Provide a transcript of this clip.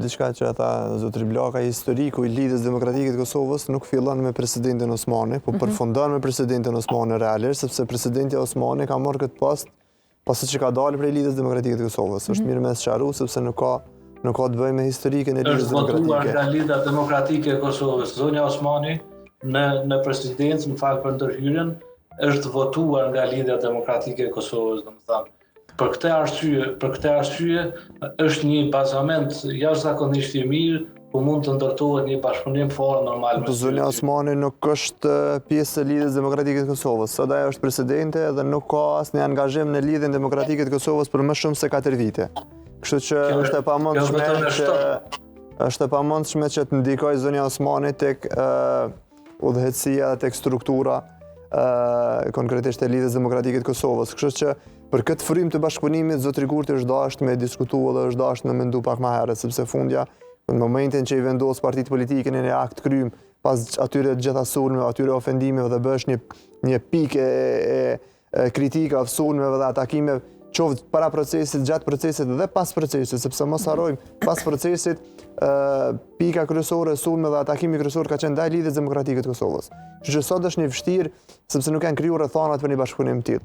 diçka që ata zotri Blaka, historiku i lidhjes demokratike të Kosovës nuk fillon me presidentin Osmani, po përfundon me presidentin Osmani realisht, sepse presidenti Osmani ka marrë këtë post pasi që ka dalë prej lidhjes demokratike të Kosovës. Është mirë me sqaru sepse nuk ka të bëjë me historikën e lidhjes demokratike. Është votuar nga Lidhja Demokratike e Kosovës. Zonja Osmani në presidencë, më falë për ndërhyrjen, është votuar nga Lidhja Demokratike e Kosovës, domethënë. Për këtë arsye është një bazament jashtëzakonisht i mirë ku mund të ndërtohet një bashkëpunim fort normal. Po zonja Osmani nuk është pjesë e Lidhjes Demokratike të Kosovës. Sot ajo është presidente dhe nuk ka asnjë angazhim në Lidhjen Demokratike të Kosovës për më shumë se 4 vite. Kështu që është e pamundshme që të ndikoj zonja Osmani tek udhëheqësia, tek struktura konkretisht e Lidhjes Demokratike të Kosovës. Kështu që për këtë frymë të bashkëpunimit, zotri Kurti është dashur me diskutuar dhe është dashur me mendu pak më herët, sepse fundja, në momentin që i vendos partitë politike në një akt krym, pas atyre gjitha sulmeve, atyre ofendimeve dhe bësh një pikë e kritikave, sulmeve dhe atakimeve, qoftë para procesit, gjatë procesit dhe pas procesit, sepse mos harrojmë, pas procesit pika kryesore, sulme dhe atakimi kryesor ka qenë ndaj Lidhjes Demokratike të Kosovës. Që sot është një vështirë, sepse nuk janë krijuar rrethonat për një bashkëpunim të tillë.